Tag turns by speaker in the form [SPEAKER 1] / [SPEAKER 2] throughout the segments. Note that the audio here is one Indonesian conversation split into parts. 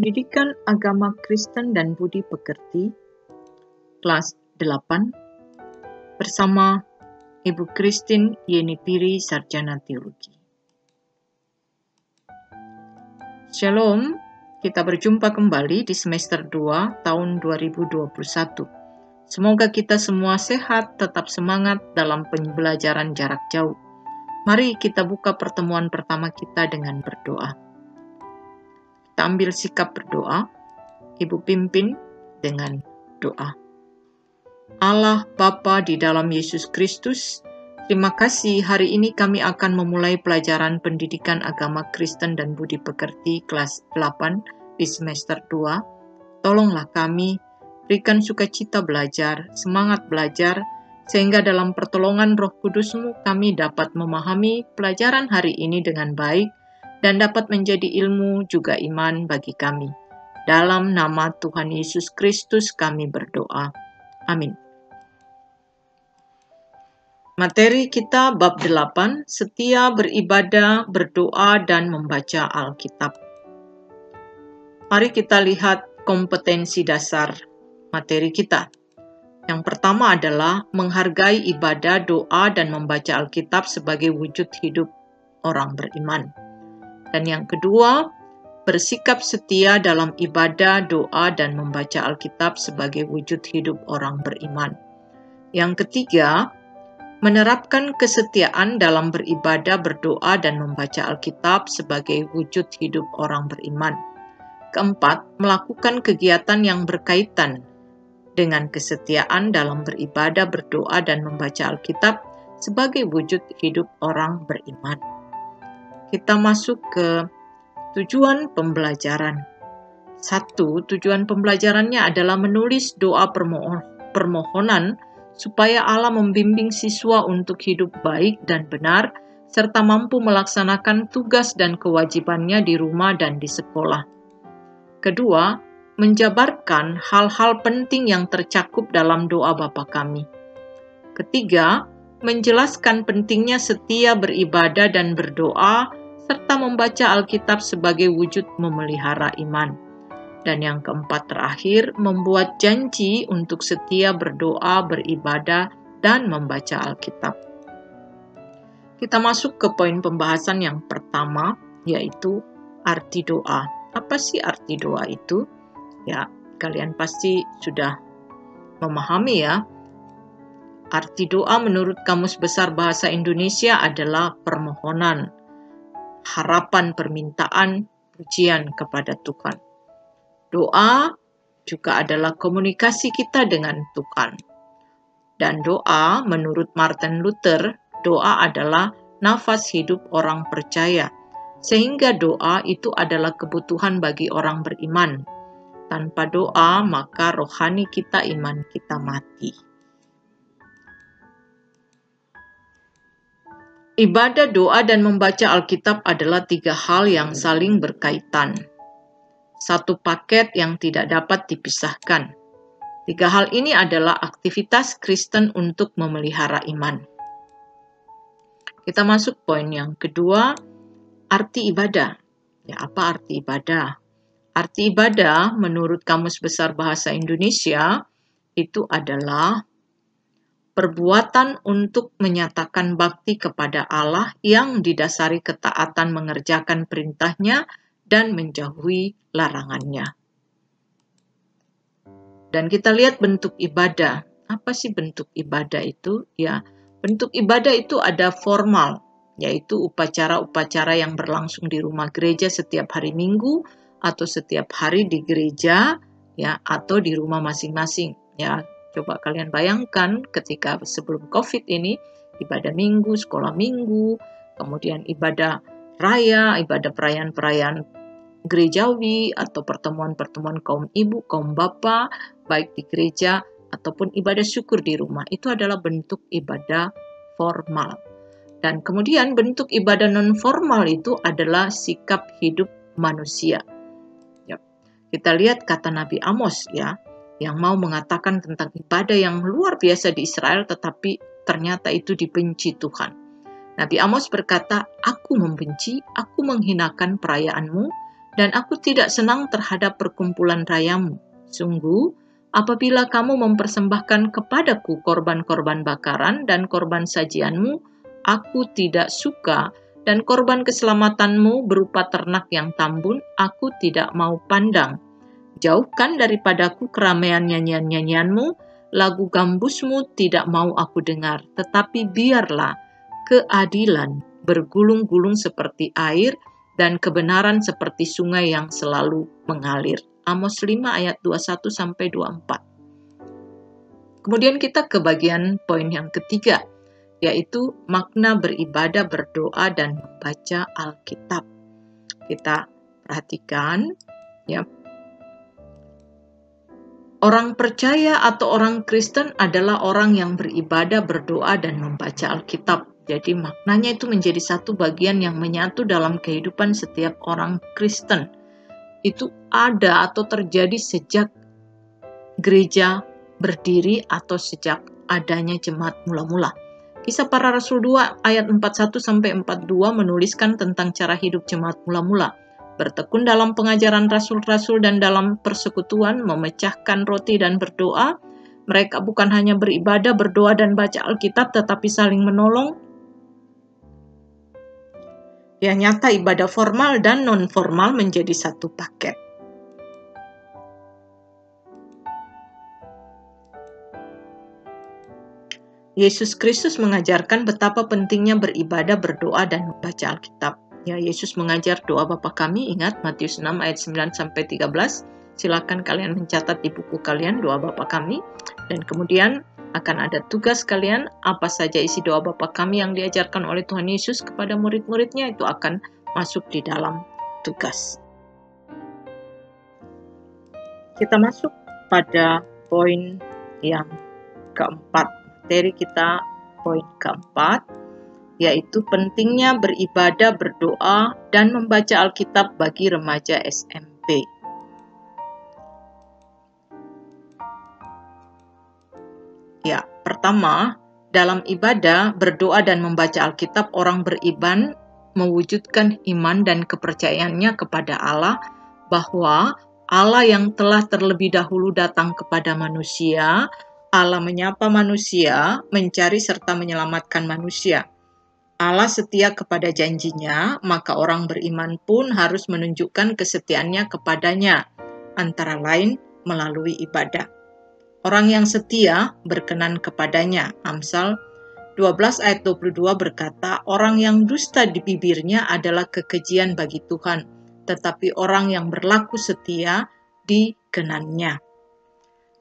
[SPEAKER 1] Pendidikan Agama Kristen dan Budi Pekerti, kelas 8, bersama Ibu Christine Yeni Piri, Sarjana Teologi. Shalom, kita berjumpa kembali di semester 2 tahun 2021. Semoga kita semua sehat, tetap semangat dalam pembelajaran jarak jauh. Mari kita buka pertemuan pertama kita dengan berdoa. Kita ambil sikap berdoa. Ibu pimpin dengan doa. Allah Bapa di dalam Yesus Kristus, terima kasih hari ini kami akan memulai pelajaran pendidikan agama Kristen dan Budi Pekerti kelas 8 di semester 2. Tolonglah kami, berikan sukacita belajar, semangat belajar, sehingga dalam pertolongan Roh Kudus-Mu kami dapat memahami pelajaran hari ini dengan baik dan dapat menjadi ilmu juga iman bagi kami. Dalam nama Tuhan Yesus Kristus kami berdoa. Amin. Materi kita bab 8, setia beribadah, berdoa, dan membaca Alkitab. Mari kita lihat kompetensi dasar materi kita. Yang pertama adalah menghargai ibadah, doa, dan membaca Alkitab sebagai wujud hidup orang beriman. Dan yang kedua, bersikap setia dalam ibadah, doa, dan membaca Alkitab sebagai wujud hidup orang beriman. Yang ketiga, menerapkan kesetiaan dalam beribadah, berdoa, dan membaca Alkitab sebagai wujud hidup orang beriman. Keempat, melakukan kegiatan yang berkaitan dengan kesetiaan dalam beribadah, berdoa, dan membaca Alkitab sebagai wujud hidup orang beriman. Kita masuk ke tujuan pembelajaran. 1. Tujuan pembelajarannya adalah menulis doa permohonan supaya Allah membimbing siswa untuk hidup baik dan benar, serta mampu melaksanakan tugas dan kewajibannya di rumah dan di sekolah. Kedua, menjabarkan hal-hal penting yang tercakup dalam doa Bapa kami. Ketiga, menjelaskan pentingnya setia beribadah dan berdoa, serta membaca Alkitab sebagai wujud memelihara iman. Dan yang keempat terakhir, membuat janji untuk setia berdoa, beribadah, dan membaca Alkitab. Kita masuk ke poin pembahasan yang pertama, yaitu arti doa. Apa sih arti doa itu? Ya, kalian pasti sudah memahami ya. Arti doa menurut Kamus Besar Bahasa Indonesia adalah permohonan, harapan, permintaan, pujian kepada Tuhan. Doa juga adalah komunikasi kita dengan Tuhan. Dan doa, menurut Martin Luther, doa adalah nafas hidup orang percaya. Sehingga doa itu adalah kebutuhan bagi orang beriman. Tanpa doa, maka rohani kita, iman kita mati. Ibadah, doa, dan membaca Alkitab adalah 3 hal yang saling berkaitan. Satu paket yang tidak dapat dipisahkan. 3 hal ini adalah aktivitas Kristen untuk memelihara iman. Kita masuk poin yang kedua, arti ibadah. Ya, apa arti ibadah? Arti ibadah menurut Kamus Besar Bahasa Indonesia itu adalah perbuatan untuk menyatakan bakti kepada Allah yang didasari ketaatan mengerjakan perintahnya dan menjauhi larangannya. Dan kita lihat bentuk ibadah. Apa sih bentuk ibadah itu? Ya, bentuk ibadah itu ada formal, yaitu upacara-upacara yang berlangsung di rumah gereja setiap hari Minggu atau setiap hari di gereja, ya, atau di rumah masing-masing, ya. Coba kalian bayangkan ketika sebelum COVID ini, ibadah minggu, sekolah minggu, kemudian ibadah raya, ibadah perayaan-perayaan gerejawi, atau pertemuan-pertemuan kaum ibu, kaum bapak, baik di gereja ataupun ibadah syukur di rumah. Itu adalah bentuk ibadah formal. Dan kemudian bentuk ibadah non-formal itu adalah sikap hidup manusia. Ya. Kita lihat kata Nabi Amos ya, yang mau mengatakan tentang ibadah yang luar biasa di Israel, tetapi ternyata itu dibenci Tuhan. Nabi Amos berkata, "Aku membenci, aku menghinakan perayaanmu, dan aku tidak senang terhadap perkumpulan rayamu. Sungguh, apabila kamu mempersembahkan kepadaku korban-korban bakaran dan korban sajianmu, aku tidak suka, dan korban keselamatanmu berupa ternak yang tambun, aku tidak mau pandang. Jauhkan daripadaku keramaian nyanyian-nyanyianmu, lagu gambusmu tidak mau aku dengar, tetapi biarlah keadilan bergulung-gulung seperti air, dan kebenaran seperti sungai yang selalu mengalir. Amos 5 ayat 21-24. Kemudian kita ke bagian poin yang ketiga, yaitu makna beribadah, berdoa, dan membaca Alkitab. Kita perhatikan, ya, orang percaya atau orang Kristen adalah orang yang beribadah, berdoa, dan membaca Alkitab. Jadi maknanya itu menjadi satu bagian yang menyatu dalam kehidupan setiap orang Kristen. Itu ada atau terjadi sejak gereja berdiri atau sejak adanya jemaat mula-mula. Kisah Para Rasul 2 ayat 41-42 menuliskan tentang cara hidup jemaat mula-mula. Bertekun dalam pengajaran rasul-rasul dan dalam persekutuan, memecahkan roti dan berdoa. Mereka bukan hanya beribadah, berdoa, dan baca Alkitab, tetapi saling menolong. Ya, nyata ibadah formal dan non-formal menjadi satu paket. Yesus Kristus mengajarkan betapa pentingnya beribadah, berdoa, dan membaca Alkitab. Ya, Yesus mengajar doa Bapa Kami, ingat Matius 6 ayat 9-13. Silakan kalian mencatat di buku kalian doa Bapa Kami. Dan kemudian akan ada tugas kalian, apa saja isi doa Bapa Kami yang diajarkan oleh Tuhan Yesus kepada murid-muridnya, itu akan masuk di dalam tugas. Kita masuk pada poin yang keempat. Materi kita poin keempat, yaitu pentingnya beribadah, berdoa, dan membaca Alkitab bagi remaja SMP. Ya, pertama, dalam ibadah, berdoa, dan membaca Alkitab, orang beriman mewujudkan iman dan kepercayaannya kepada Allah, bahwa Allah yang telah terlebih dahulu datang kepada manusia, Allah menyapa manusia, mencari serta menyelamatkan manusia. Allah setia kepada janjinya, maka orang beriman pun harus menunjukkan kesetiaannya kepadanya, antara lain melalui ibadah. Orang yang setia berkenan kepadanya. Amsal 12 ayat 22 berkata, orang yang dusta di bibirnya adalah kekejian bagi Tuhan, tetapi orang yang berlaku setia dikenannya.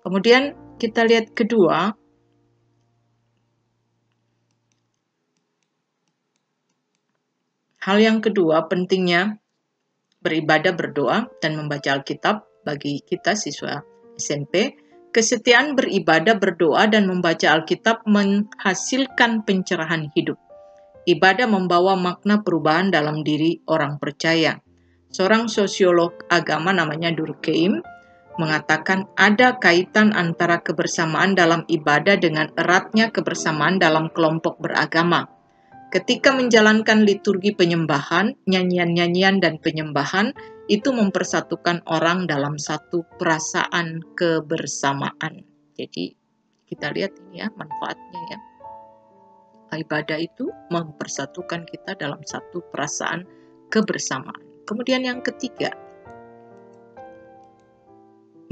[SPEAKER 1] Kemudian kita lihat kedua, hal yang kedua, pentingnya beribadah, berdoa, dan membaca Alkitab bagi kita siswa SMP. Kesetiaan beribadah, berdoa, dan membaca Alkitab menghasilkan pencerahan hidup. Ibadah membawa makna perubahan dalam diri orang percaya. Seorang sosiolog agama namanya Durkheim mengatakan ada kaitan antara kebersamaan dalam ibadah dengan eratnya kebersamaan dalam kelompok beragama. Ketika menjalankan liturgi penyembahan, nyanyian-nyanyian dan penyembahan, itu mempersatukan orang dalam satu perasaan kebersamaan. Jadi kita lihat ini ya manfaatnya ya. Ibadah itu mempersatukan kita dalam satu perasaan kebersamaan. Kemudian yang ketiga,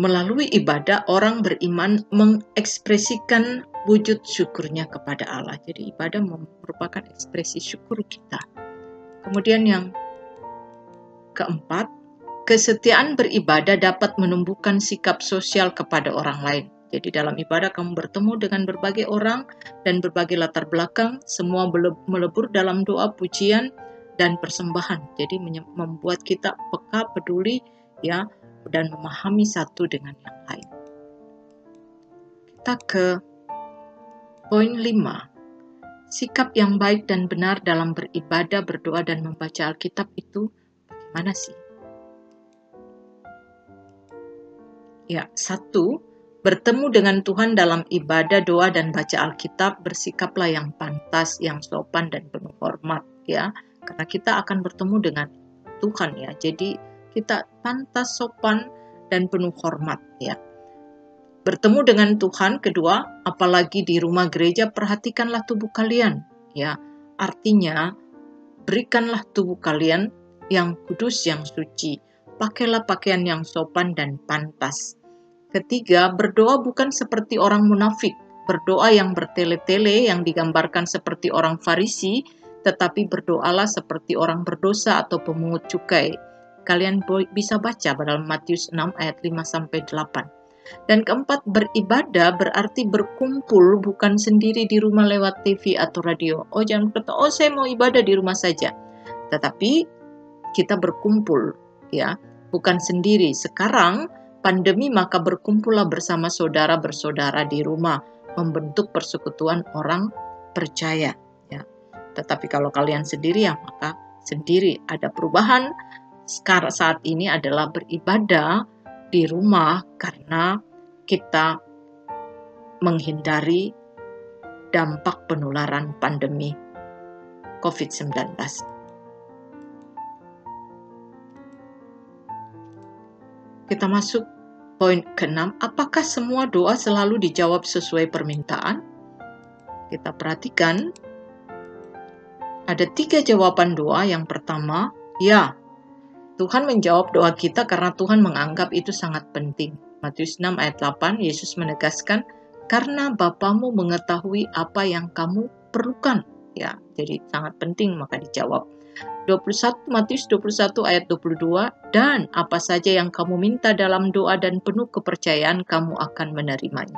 [SPEAKER 1] melalui ibadah orang beriman mengekspresikan wujud syukurnya kepada Allah. Jadi ibadah merupakan ekspresi syukur kita. Kemudian yang keempat, kesetiaan beribadah dapat menumbuhkan sikap sosial kepada orang lain. Jadi dalam ibadah kamu bertemu dengan berbagai orang dan berbagai latar belakang, semua melebur dalam doa, pujian, dan persembahan. Jadi membuat kita peka, peduli, ya, dan memahami satu dengan yang lain. Kita ke poin 5. Sikap yang baik dan benar dalam beribadah, berdoa, dan membaca Alkitab itu bagaimana sih? Ya, 1. Bertemu dengan Tuhan dalam ibadah, doa, dan baca Alkitab, bersikaplah yang pantas, yang sopan, dan penuh hormat, ya. Karena kita akan bertemu dengan Tuhan, ya. Jadi kita pantas, sopan, dan penuh hormat ya. Bertemu dengan Tuhan, kedua, apalagi di rumah gereja, perhatikanlah tubuh kalian ya. Artinya, berikanlah tubuh kalian yang kudus, yang suci. Pakailah pakaian yang sopan dan pantas. Ketiga, berdoa bukan seperti orang munafik. Berdoa yang bertele-tele, yang digambarkan seperti orang Farisi, tetapi berdoalah seperti orang berdosa atau pemungut cukai. Kalian bisa baca dalam Matius 6 ayat 5-8. Dan keempat, beribadah berarti berkumpul, bukan sendiri di rumah lewat TV atau radio. Oh, jangan berkata, oh saya mau ibadah di rumah saja. Tetapi kita berkumpul ya, bukan sendiri. Sekarang pandemi, maka berkumpullah bersama saudara bersaudara di rumah, membentuk persekutuan orang percaya ya. Tetapi kalau kalian sendiri ya maka sendiri. Ada perubahan sekarang saat ini adalah beribadah di rumah karena kita menghindari dampak penularan pandemi COVID-19. Kita masuk poin ke-6, apakah semua doa selalu dijawab sesuai permintaan? Kita perhatikan, ada 3 jawaban doa. Yang pertama, ya, Tuhan menjawab doa kita karena Tuhan menganggap itu sangat penting. Matius 6 ayat 8, Yesus menegaskan, karena Bapamu mengetahui apa yang kamu perlukan. Ya, jadi sangat penting maka dijawab. Matius 21 ayat 22, dan apa saja yang kamu minta dalam doa dan penuh kepercayaan, kamu akan menerimanya.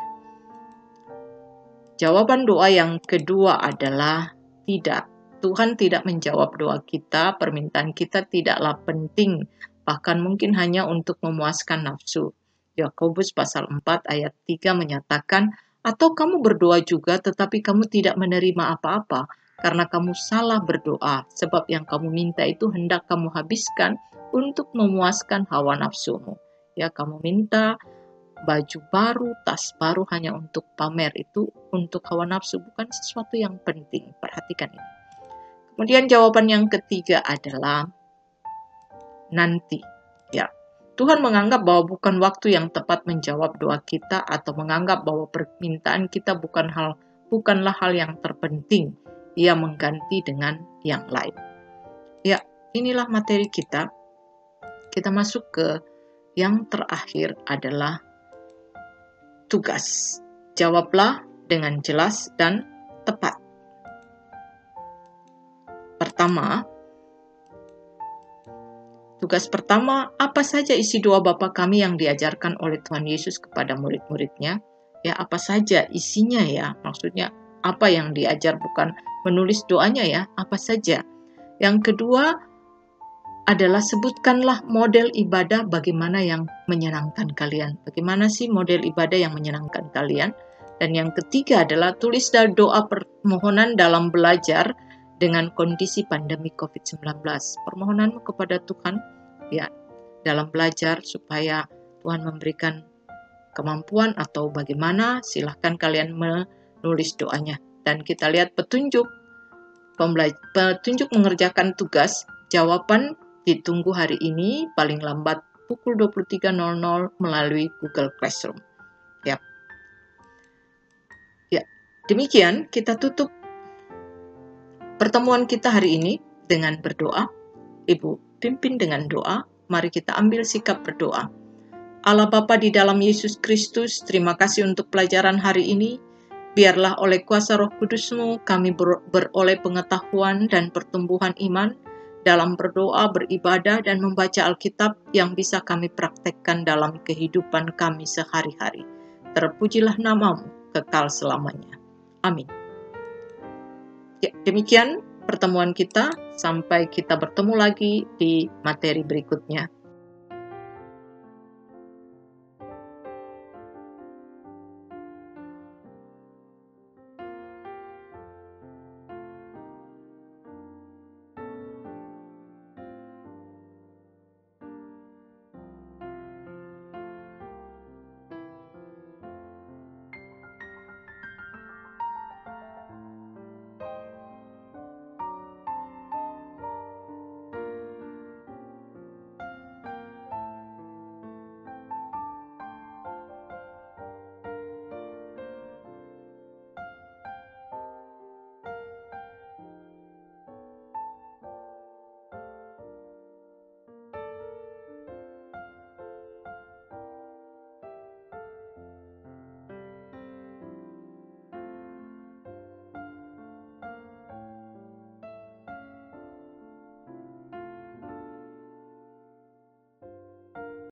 [SPEAKER 1] Jawaban doa yang kedua adalah tidak. Tuhan tidak menjawab doa kita, permintaan kita tidaklah penting, bahkan mungkin hanya untuk memuaskan nafsu. Yakobus pasal 4 ayat 3 menyatakan, atau kamu berdoa juga tetapi kamu tidak menerima apa-apa, karena kamu salah berdoa, sebab yang kamu minta itu hendak kamu habiskan untuk memuaskan hawa nafsumu. Ya, kamu minta baju baru, tas baru hanya untuk pamer, itu untuk hawa nafsu, bukan sesuatu yang penting. Perhatikan ini. Kemudian jawaban yang ketiga adalah nanti. Ya, Tuhan menganggap bahwa bukan waktu yang tepat menjawab doa kita, atau menganggap bahwa permintaan kita bukanlah hal yang terpenting. Ia mengganti dengan yang lain. Ya, inilah materi kita. Kita masuk ke yang terakhir adalah tugas. Jawablah dengan jelas dan tepat. Pertama, tugas pertama, apa saja isi doa Bapa kami yang diajarkan oleh Tuhan Yesus kepada murid-muridnya? Ya, apa saja isinya ya, maksudnya apa yang diajar, bukan menulis doanya ya, apa saja. Yang kedua adalah sebutkanlah model ibadah bagaimana yang menyenangkan kalian. Bagaimana sih model ibadah yang menyenangkan kalian? Dan yang ketiga adalah tulis doa permohonan dalam belajar dengan kondisi pandemi COVID-19. Permohonanmu kepada Tuhan ya dalam belajar supaya Tuhan memberikan kemampuan atau bagaimana, silahkan kalian menulis doanya. Dan kita lihat petunjuk mengerjakan tugas, jawaban ditunggu hari ini paling lambat pukul 23.00 melalui Google Classroom. Ya, demikian kita tutup pertemuan kita hari ini dengan berdoa. Ibu pimpin dengan doa. Mari kita ambil sikap berdoa. Allah Bapa di dalam Yesus Kristus, terima kasih untuk pelajaran hari ini. Biarlah oleh kuasa Roh Kudus-Mu kami beroleh pengetahuan dan pertumbuhan iman dalam berdoa, beribadah, dan membaca Alkitab yang bisa kami praktekkan dalam kehidupan kami sehari-hari. Terpujilah nama-Mu kekal selamanya. Amin. Ya, demikian pertemuan kita. Sampai kita bertemu lagi di materi berikutnya.